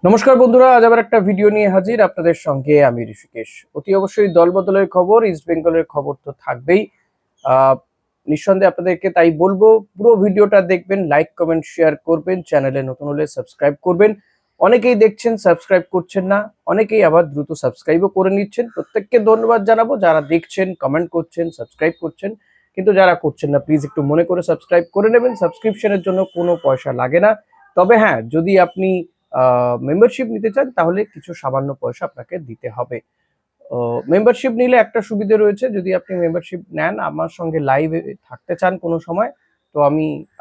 নমস্কার বন্ধুরা, আজ আবার একটা ভিডিও নিয়ে হাজির আপনাদের সঙ্গে আমি ঋষিকেশ। অতি অবশ্যই দলবদলের খবর, ইস্ট বেঙ্গলের খবর তো থাকবেই। আহ নিঃসন্দেহে আপনাদেরকে তাই বলবো, পুরো ভিডিওটা দেখবেন, লাইক কমেন্ট শেয়ার করবেন, চ্যানেলে নতুন হলে সাবস্ক্রাইব করবেন। অনেকেই দেখছেন সাবস্ক্রাইব করছেন না, অনেকেই আবার দ্রুত সাবস্ক্রাইবও করে নিচ্ছেন। প্রত্যেককে ধন্যবাদ জানাবো, যারা দেখছেন, কমেন্ট করছেন, সাবস্ক্রাইব করছেন। কিন্তু যারা করছেন না, প্লিজ একটু মনে করে সাবস্ক্রাইব করে নেবেন। সাবস্ক্রিপশনের জন্য কোনো পয়সা লাগে না। তবে হ্যাঁ, যদি আপনি মেম্বারশিপ নিতে চান তাহলে কিছু সামান্য পয়সা আপনাকে দিতে হবে। মেম্বারশিপ নিলে একটা সুবিধা রয়েছে, যদি আপনি মেম্বারশিপ নেন, আমার সঙ্গে লাইভে থাকতে চান কোনো সময়, তো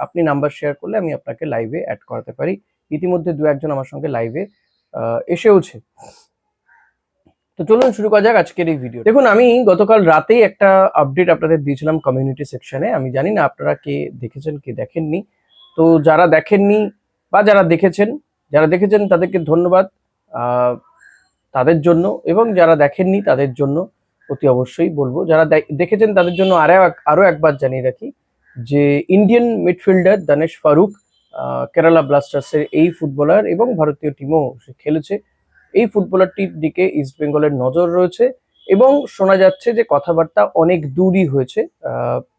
আপনি নাম্বার শেয়ার করলে আমি আপনাকে লাইভে অ্যাড করাতে পারি। ইতিমধ্যে দু একজন আমার সঙ্গে লাইভে এসেওছে। তো চলুন শুরু করা যাক আজকের এই ভিডিও। দেখুন, আমি গতকাল রাতেই একটা আপডেট আপনাদের দিয়েছিলাম কমিউনিটি সেকশনে। আমি জানি না আপনারা কে দেখেছেন কে দেখেননি। তো যারা দেখেননি বা যারা দেখেছেন তাদেরকে ধন্যবাদ তাদের জন্য, এবং যারা দেখেননি তাদের জন্য অতি অবশ্যই বলবো, যারা দেখেছেন তাদের জন্য আরো একবার জানিয়ে রাখি যে ইন্ডিয়ান মিডফিল্ডার দানেশ ফারুক, কেরালা ব্লাস্টার্সের এই ফুটবলার এবং ভারতীয় টিমও সে খেলেছে, এই ফুটবলারটির দিকে ইস্ট বেঙ্গলের নজর রয়েছে। এবং শোনা যাচ্ছে যে কথাবার্তা অনেক দূরই হয়েছে,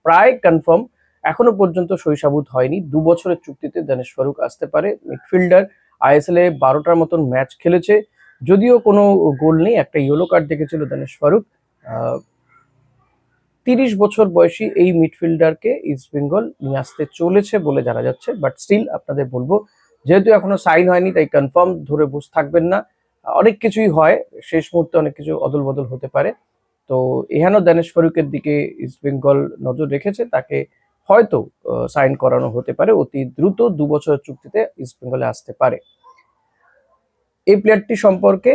প্রায় কনফার্ম, এখনো পর্যন্ত সইসাবুত হয়নি। 2 বছরের চুক্তিতে দানেশ ফারুক আসতে পারে। মিডফিল্ডার আইএসএল এ 12টার মতন ম্যাচ খেলেছে, যদিও কোনো গোল নেই, একটা ইয়েলো কার্ড দেখেছিল দানেশ ফারুক। 30 বছর বয়সী এই মিডফিল্ডারকে ইস্ট বেঙ্গল নিয়ে আসতে চলেছে বলে জানা যাচ্ছে। বাট স্টিল আপনাদের বলবো, যেহেতু এখনো সাইন হয়নি তাই কনফার্ম ধরে বসে থাকবেন না। অনেক কিছুই হয়, শেষ মুহূর্তে অনেক কিছু অদল বদল হতে পারে। তো এখানেও দানেশ ফারুকের দিকে ইস্ট বেঙ্গল নজর রেখেছে, তাকে হয়তো সাইন করানো হতে পারে অতি দ্রুত। 2 বছরের চুক্তিতে ইস্ট বেঙ্গলে আসতে পারে। এই প্লেয়ারটি সম্পর্কে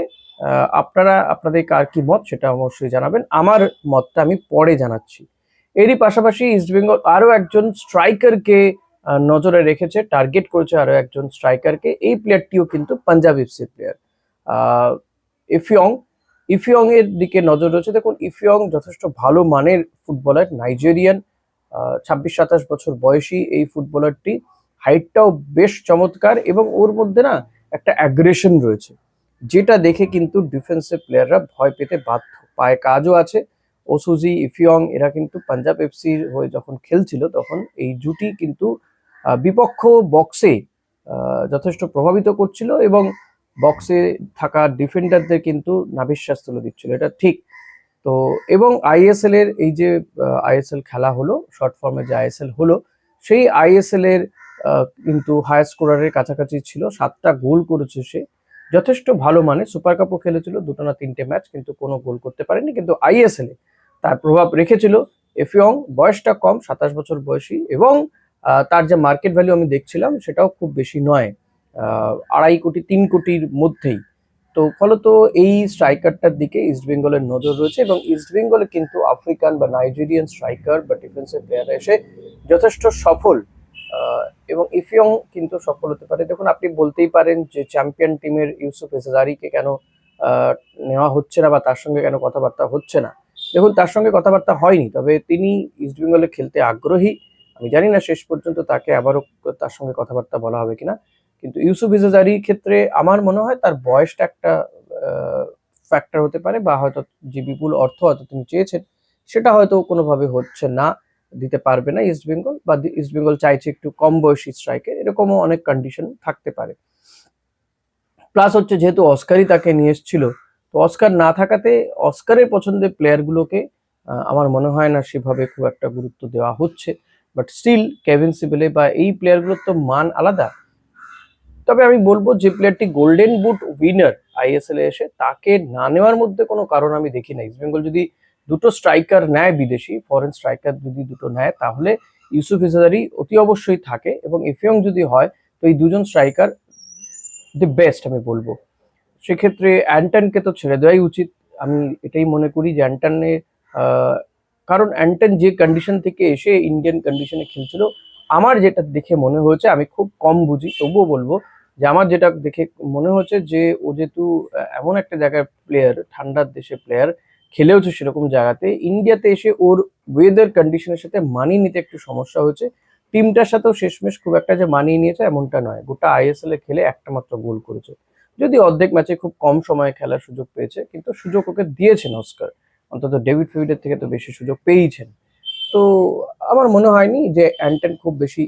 আপনাদের কার কি মত সেটা অবশ্যই জানাবেন। আমার মতটা আমি পরে জানাচ্ছি। এরই পাশাপাশি ইস্ট বেঙ্গল আরো একজন স্ট্রাইকারকে নজরে রেখেছে, টার্গেট করেছে আরো একজন স্ট্রাইকারকে। এই প্লেয়ারটিও কিন্তু পাঞ্জাব এফসির প্লেয়ার, ইফিয়ং। ইফিয়ং এর দিকে নজর রয়েছে। দেখুন, ইফিয়ং যথেষ্ট ভালো মানের ফুটবলার, নাইজেরিয়ান, 26-27 বছর বয়সী এই ফুটবলারটি। হাইটটাও বেশ চমৎকার এবং ওর মধ্যে না একটা অ্যাগ্রেশন রয়েছে, যেটা দেখে কিন্তু ডিফেন্সের প্লেয়াররা ভয় পেতে বাধ্য। পায়ে কাজও আছে। ওসুজি, ইফিয়ং এরা কিন্তু পাঞ্জাব এফসির হয়ে যখন খেলছিল তখন এই জুটি কিন্তু বিপক্ষ বক্সে যথেষ্ট প্রভাবিত করছিল এবং বক্সে থাকা ডিফেন্ডারদের কিন্তু নাভিশ্বাস তুলে দিচ্ছিল, এটা ঠিক। তো এবং আইএসএল এর এই যে আইএসএল খেলা হলো, শর্ট ফর্মে যে আইএসএল হলো, সেই আইএসএল এর কিন্তু হায়ার স্কোরারের কাছাকাছি ছিল। 7টা গোল করেছে সে, যথেষ্ট ভালো। মানে সুপার কাপও খেলেছিল 2টো না 3টে ম্যাচ, কিন্তু কোনো গোল করতে পারেনি। কিন্তু আইএসএল এ তার প্রভাব রেখেছিল। এফিয়ং বয়সটা কম, 27 বছর বয়সী, এবং তার যে মার্কেট ভ্যালু আমি দেখছিলাম সেটাও খুব বেশি নয়, 2.5 কোটি 3 কোটির মধ্যেই। তো ফলত এই স্ট্রাইকারটার দিকে ইস্ট বেঙ্গলের নজর রয়েছে, এবং ইস্ট বেঙ্গলে কিন্তু আফ্রিকান বা নাইজেরিয়ান স্ট্রাইকার বা ডিফেন্সিভ প্লেয়ার এসে যথেষ্ট সফল, এবং ইফিয়ং কিন্তু সফল হতে পারে। দেখুন, আপনি বলতেই পারেন যে চ্যাম্পিয়ন টিমের ইউসুফ এজারিকে কেন নেওয়া হচ্ছে না বা তার সঙ্গে কেন কথাবার্তা হচ্ছে না। দেখুন, তার সঙ্গে কথাবার্তা হয়নি, তবে তিনি ইস্ট বেঙ্গলে খেলতে আগ্রহী। আমি জানি না শেষ পর্যন্ত তাকে আবারও তার সঙ্গে কথাবার্তা বলা হবে কিনা। কিন্তু ইউসুফ ইজাজারির ক্ষেত্রে আমার মনে হয় তার বয়সটা একটা ফ্যাক্টর হতে পারে, বা হয়তো যে বিপুল অর্থ হয়তো তিনি চেয়েছেন সেটা হয়তো কোনোভাবে হচ্ছে না, দিতে পারবে না ইস্ট বেঙ্গল, বা ইস্ট বেঙ্গল চাইছে একটু কম বয়সী স্ট্রাইকার, এরকমও অনেক কন্ডিশন থাকতে পারে। প্লাস হচ্ছে, যেহেতু অস্কারই তাকে নিয়ে এসেছিল, তো অস্কার না থাকাতে অস্কারের পছন্দের প্লেয়ারগুলোকে আমার মনে হয় না সেভাবে খুব একটা গুরুত্ব দেওয়া হচ্ছে। বাট স্টিল কেভিন সিবেলে বা এই প্লেয়ারগুলোর তো মান আলাদা। তবে আমি বলবো, যে প্লেয়ারটি গোল্ডেন বুট উইনার আইএসএল এ এসে, তাকে না নেওয়ার মধ্যে কোনো কারণ আমি দেখি না। ইস্ট বেঙ্গল যদি 2টো স্ট্রাইকার নেয়, বিদেশি ফরেন স্ট্রাইকার যদি 2টো নেয়, তাহলে ইউসুফ ইজাজারি অতি অবশ্যই থাকে, এবং ইফিয়ং যদি হয়, তো এই দুজন স্ট্রাইকার দি বেস্ট আমি বলবো। সেক্ষেত্রে অ্যান্টনকে তো ছেড়ে দেওয়াই উচিত। আমি এটাই মনে করি যে অ্যান্টনের, কারণ অ্যান্টন যে কন্ডিশন থেকে এসে ইন্ডিয়ান কন্ডিশনে খেলছিল, আমার যেটা দেখে মনে হয়েছে, আমি খুব কম বুঝি তবুও বলবো যে আমার যেটা দেখে মনে হচ্ছে যে ও যেহেতু এমন একটা জায়গায় প্লেয়ার, ঠান্ডার দেশে প্লেয়ার, খেলেওছে সেরকম জায়গাতে, ইন্ডিয়াতে এসে ওর ওয়েদার কন্ডিশনের সাথে মানিয়ে নিতে একটু সমস্যা হয়েছে। টিমটার সাথেও শেষমেশ খুব একটা যে মানিয়ে নিয়েছে এমনটা নয়, গোটা আইএসএল এ খেলে একটা মাত্র গোল করেছে, যদি অর্ধেক ম্যাচে খুব কম সময়ে খেলার সুযোগ পেয়েছে, কিন্তু সুযোগ ওকে দিয়েছেন অস্কার, অন্তত ডেভিড ফিল্ডের থেকে তো বেশি সুযোগ পেয়েছেন। তো আমার মনে হয়নি যে অ্যান্টন খুব বেশি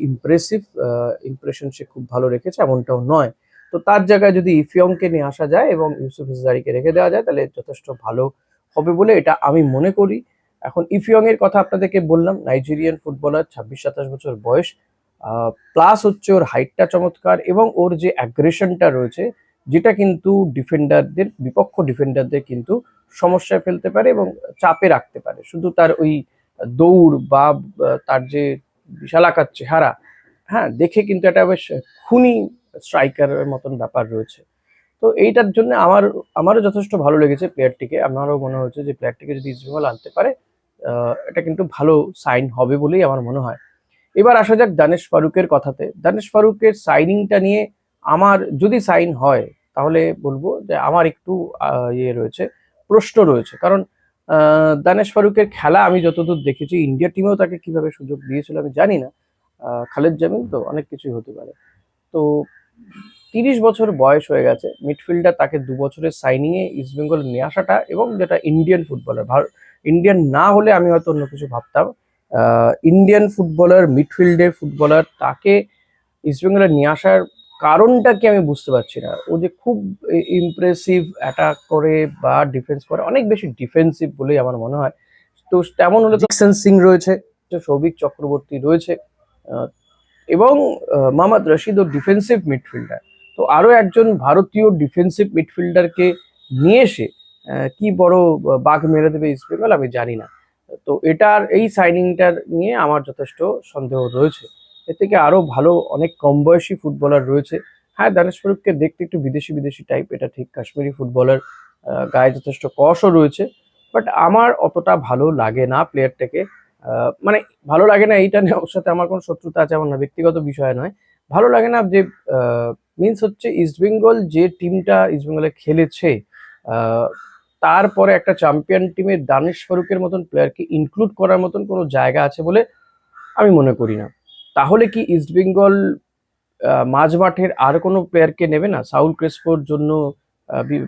ইমপ্রেশন সে খুব ভালো রেখেছে, এমনটাও নয়। তো তার জায়গায় যদি ইফিয়ংকে নিয়ে আসা যায় এবং ইউসুফ ইসরারিকে রেখে দেওয়া যায় তাহলে যথেষ্ট ভালো হবে বলে এটা আমি মনে করি। এখন ইফিয়ং এর কথা আপনাদেরকে বললাম, নাইজেরিয়ান ফুটবলার, 26-27 বছর বয়স, প্লাস হচ্ছে ওর হাইটটা চমৎকার এবং ওর যে অ্যাগ্রেশনটা রয়েছে, যেটা কিন্তু বিপক্ষ ডিফেন্ডারদের কিন্তু সমস্যায় ফেলতে পারে এবং চাপে রাখতে পারে। শুধু তার ওই দৌড় বা তার যে বিশালাকার চেহারা, হ্যাঁ, দেখে কিন্তু একটা বেশ খুনি স্ট্রাইকারের মতন ব্যাপার রয়েছে। তো এইটার জন্য আমারও যথেষ্ট ভালো লেগেছে প্লেয়ারটিকে। আমারও মনে হচ্ছে যে প্লেয়ারটিকে যদি ইস্টবেঙ্গল আনতে পারে এটা কিন্তু ভালো সাইন হবে বলেই আমার মনে হয়। এবার আসা যাক দানেশ ফারুকের কথাতে। দানেশ ফারুকের সাইনিংটা নিয়ে আমার যদি সাইন হয় তাহলে বলবো যে আমার একটু রয়েছে, প্রশ্ন রয়েছে। কারণ দানেশ ফারুকের খেলা আমি যতদূর দেখেছি, ইন্ডিয়া টিমেও তাকে কিভাবে সুযোগ দিয়েছিল আমি জানি না। খালেদ জামিল তো অনেক কিছুই হতে পারে। তো 30 বছর বয়স হয়ে গেছে, মিডফিল্ডার, তাকে 2 বছরের সাইনিং এ ইস্টবেঙ্গল নিয়ে আসাটা, এবং যেটা ইন্ডিয়ান ফুটবলার, ইন্ডিয়ান না হলে আমি হয়তো অন্য কিছু ভাবতাম। ইন্ডিয়ান ফুটবলার, মিডফিল্ডের ফুটবলার, তাকে ইস্টবেঙ্গলে নিয়ে আসার কারণটা কি আমি বুঝতে পারছি না। ও যে খুব ইমপ্রেসিভ অ্যাটাক করে বা ডিফেন্স করে, অনেক বেশি ডিফেন্সিভ বলেই আমার মনে হয়। তো তেমন হলে তো জিকসন সিং রয়েছে, সৌভিক চক্রবর্তী রয়েছে, আহ, এবং মোহাম্মদ রশিদ ও ডিফেন্সিভ মিডফিল্ডার। তো আরো একজন ভারতীয় ডিফেন্সিভ মিডফিল্ডারকে নিয়ে এসে কি বড় বাঘ মেরে দেবে ইস্টবেঙ্গল আমি জানি না। তো এই সাইনিংটার নিয়ে আমার যথেষ্ট সন্দেহ রয়েছে। এর থেকে আরো ভালো অনেক কম বয়সী ফুটবলার রয়েছে। হ্যাঁ, দানেশ ফারুককে দেখতে একটু বিদেশি বিদেশি টাইপ, এটা ঠিক, কাশ্মীরি ফুটবলার, গায়ে যথেষ্ট কষও রয়েছে, বাট আমার অতটা ভালো লাগে না প্লেয়ারটাকে। মানে ভালো লাগে না এইটা নিয়ে ওর সাথে আমার কোনো শত্রুতা আছে এমন না, ব্যক্তিগত বিষয় নয়। ভালো লাগে না যে মিন্স হচ্ছে ইস্টবেঙ্গল যে টিমটা ইস্টবেঙ্গলে খেলেছে, আহ, তারপরে একটা চ্যাম্পিয়ন টিমে দানিশ ফারুকের মতন প্লেয়ারকে ইনক্লুড করার মতন কোনো জায়গা আছে বলে আমি মনে করি না। তাহলে কি ইস্টবেঙ্গল মাঝ মাঠের আর কোনো প্লেয়ারকে নেবে না? সাউল ক্রেসপোর জন্য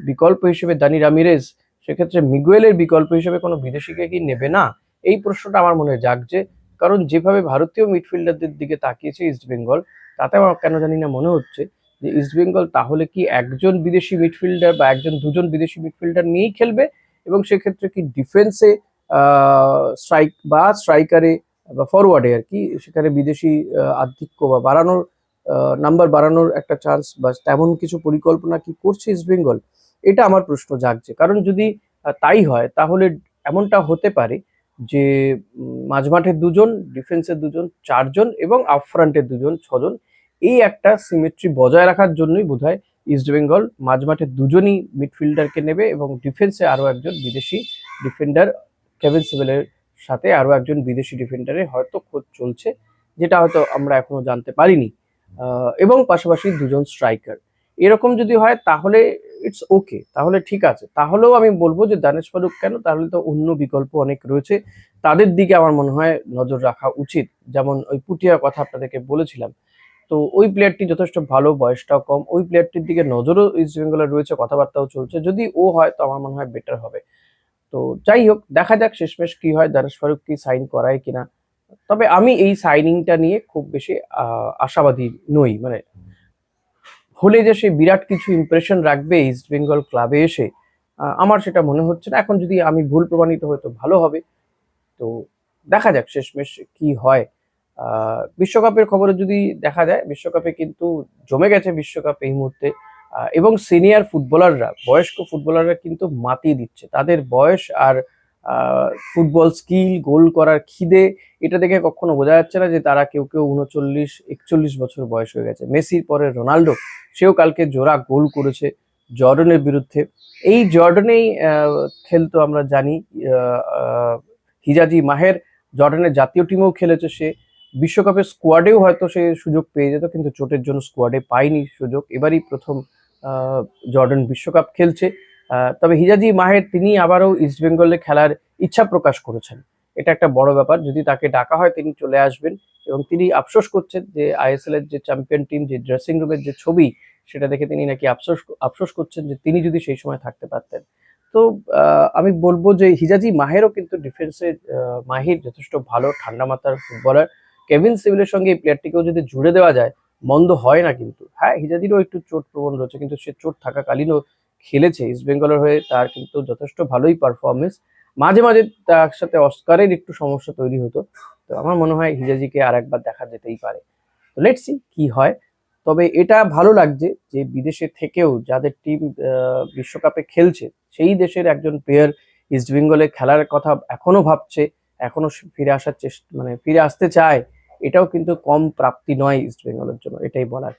বিকল্প হিসেবে দানি রামিরেজ, সেক্ষেত্রে মিগুয়েলের বিকল্প হিসেবে কোনো বিদেশিকে কি নেবে না? এই প্রশ্নটা আমার মনে জাগছে। কারণ যেভাবে ভারতীয় মিডফিল্ডারদের দিকে তাকিয়েছে ইস্টবেঙ্গল, তাতে আমার কেন জানি না মনে হচ্ছে যে ইস্টবেঙ্গল তাহলে কি একজন বিদেশি মিডফিল্ডার বা একজন দুজন বিদেশি মিডফিল্ডার নিয়েই খেলবে, এবং সেক্ষেত্রে কি ডিফেন্সে স্ট্রাইকারে বা ফরওয়ার্ডে আর কি সেখানে বিদেশি আধিক্য বা নাম্বার বাড়ানোর একটা চান্স বা তেমন কিছু পরিকল্পনা কি করছে ইস্টবেঙ্গল? এটা আমার প্রশ্ন জাগছে। কারণ যদি তাই হয় তাহলে এমনটা হতে পারে যে মাঝমাঠের 2 জন, ডিফেন্সের 2 জন, 4 জন এবং আপফ্রন্টের 2 জন, 6 জন, এই একটা সিমেট্রি বজায় রাখার জন্যই বোধহয় ইস্টবেঙ্গল মাঝমাঠের 2 জনই মিডফিল্ডারকে নেবে এবং ডিফেন্সে আরো একজন বিদেশি ডিফেন্ডার, কেভিন সিভেলের সাথে আরো একজন বিদেশি ডিফেন্ডারের হয়তো খোঁজ চলছে, যেটা হয়তো আমরা এখনো জানতে পারিনি। এবং পাশাপাশি 2 জন স্ট্রাইকার। এরকম যদি হয় তাহলে ইটস ওকে, তাহলে ঠিক আছে। তাহলেও আমি বলবো যে দানেশ ফারুক কেন, তাহলে তো অন্য বিকল্প অনেক রয়েছে, তাদের দিকে আমার মনে হয় নজর রাখা উচিত। যেমন ওই পুটিয়ার কথা আপনাদেরকে বলেছিলাম, তো ওই প্লেয়ারটি যথেষ্ট ভালো, বয়সটাও কম, ওই প্লেয়ারটির দিকে নজরও ইস্ট বেঙ্গলের রয়েছে, কথাবার্তাও চলছে। যদি ও হয় তো আমার মনে হয় বেটার হবে। তো যাই হোক, দেখা যাক শেষমেশ কি হয়, দানেশ ফারুক কি সাইন করায় কিনা। তবে আমি এই সাইনিংটা নিয়ে খুব বেশি আশাবাদী নই। মানে হলে যে সে বিরাট কিছু ইমপ্রেশন রাখবে ইস্ট বেঙ্গল ক্লাবে এসে, আমার সেটা মনে হচ্ছে না। এখন যদি আমি ভুল প্রমাণিত হই তো ভালো হবে। তো দেখা যাক শেষমেশ কি হয়। বিশ্বকাপের খবরে যদি দেখা যায়, বিশ্বকাপে কিন্তু জমে গেছে বিশ্বকাপ এই মুহূর্তে, এবং সিনিয়র ফুটবলাররা, বয়স্ক ফুটবলাররা কিন্তু মাতিয়ে দিচ্ছে তাদের বয়স আর ফুটবল স্কিল, গোল করার খিদে, এটা দেখে কখনো বোঝা যাচ্ছে না যে তারা কেউ কেউ 39-41 বছর বয়স হয়ে গেছে। মেসির পরে রোনাল্ডো, সেও কালকে জোড়া গোল করেছে জর্ডনের বিরুদ্ধে। এই জর্ডনেই খেলতো আমরা জানি। হিজাজি মাহের জর্ডানের জাতীয় টিমেও খেলেছে সে, বিশ্বকাপের স্কোয়াডেও হয়তো সে সুযোগ পেয়ে যেত, কিন্তু চোটের জন্য স্কোয়াডে পায়নি সুযোগ। এবারই প্রথম জর্ডান বিশ্বকাপ খেলছে। তবে হিজাজি মাহের তিনি আবারও ইস্টবেঙ্গলে খেলার ইচ্ছা প্রকাশ করেছেন। এটা একটা বড় ব্যাপার। যদি তাকে ডাকা হয় তিনি চলে আসবেন এবং তিনি আফসোস করছেন যে আইএসএল এর যে চ্যাম্পিয়ন টিম, যে ড্রেসিং রুমের যে ছবি, সেটা দেখে তিনি নাকি আফসোস করছেন যে তিনি যদি সেই সময় থাকতে পারতেন। তো আমি বলবো যে হিজাজি মাহেরও কিন্তু ডিফেন্সে মাহির যথেষ্ট ভালো ঠান্ডা মাথার ফুটবলার। কেভিন সিভিলের সঙ্গে এই প্লেয়ারটিকেও যদি জুড়ে দেওয়া যায় মন্দ হয় না কিন্তু। হ্যাঁ, হিজাজিরও একটু চোট প্রবণ রয়েছে কিন্তু সে চোট থাকাকালীনও খেলেছে ইস্ট বেঙ্গলের হয়ে, তার কিন্তু যথেষ্ট ভালোই পারফরমেন্স। মাঝে মাঝে তার সাথে অস্কারের একটু সমস্যা তৈরি হতো। তো আমার মনে হয় হিজাজিকে আর একবার দেখা যেতেই পারে। তো লেটস সি কি হয়। তবে এটা ভালো লাগছে যে বিদেশে থেকেও যাদের টিম বিশ্বকাপে খেলছে সেই দেশের একজন প্লেয়ার ইস্ট বেঙ্গলে খেলার কথা এখনো ভাবছে, এখনো ফিরে আসার চেষ্টা, মানে ফিরে আসতে চায়। এটাও কিন্তু কম প্রাপ্তি নয় ইস্ট বেঙ্গলের জন্য, এটাই বলার।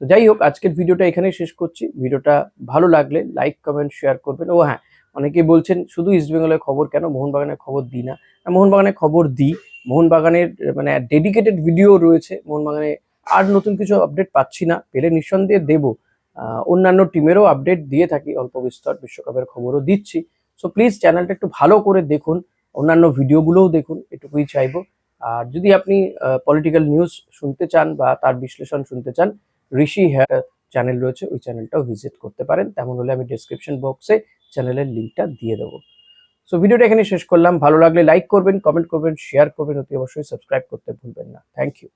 তো যাই হোক, আজকের ভিডিওটা এখানেই শেষ করছি। ভিডিওটা ভালো লাগলে লাইক কমেন্ট শেয়ার করবেন। ও হ্যাঁ, অনেকেই বলছেন শুধু ইস্ট বেঙ্গলের খবর কেন, মোহনবাগানের খবর দিই না। মোহনবাগানের খবর দিই, মোহনবাগানের মানে ডেডিকেটেড ভিডিও রয়েছে মোহনবাগানে। আর নতুন কিছু আপডেট পাচ্ছি না, পেলে নিঃসন্দেহে দেবো। অন্যান্য টিমেরও আপডেট দিয়ে থাকি অল্প বিস্তর, বিশ্বকাপের খবরও দিচ্ছি। সো প্লিজ চ্যানেলটা একটু ভালো করে দেখুন, অন্যান্য ভিডিওগুলোও দেখুন, এটুকুই চাইবো। আর যদি আপনি পলিটিক্যাল নিউজ শুনতে চান বা তার বিশ্লেষণ শুনতে চান, ঋষি হেয়ার চ্যানেল রয়েছে, ওই চ্যানেলটাও ভিজিট করতে পারেন। তেমন হলে আমি ডিসক্রিপশন বক্সে চ্যানেলের লিঙ্কটা দিয়ে দেবো। সো ভিডিওটা এখানে শেষ করলাম। ভালো লাগলে লাইক করবেন, কমেন্ট করবেন, শেয়ার করবেন, অতি অবশ্যই সাবস্ক্রাইব করতে ভুলবেন না। Thank you.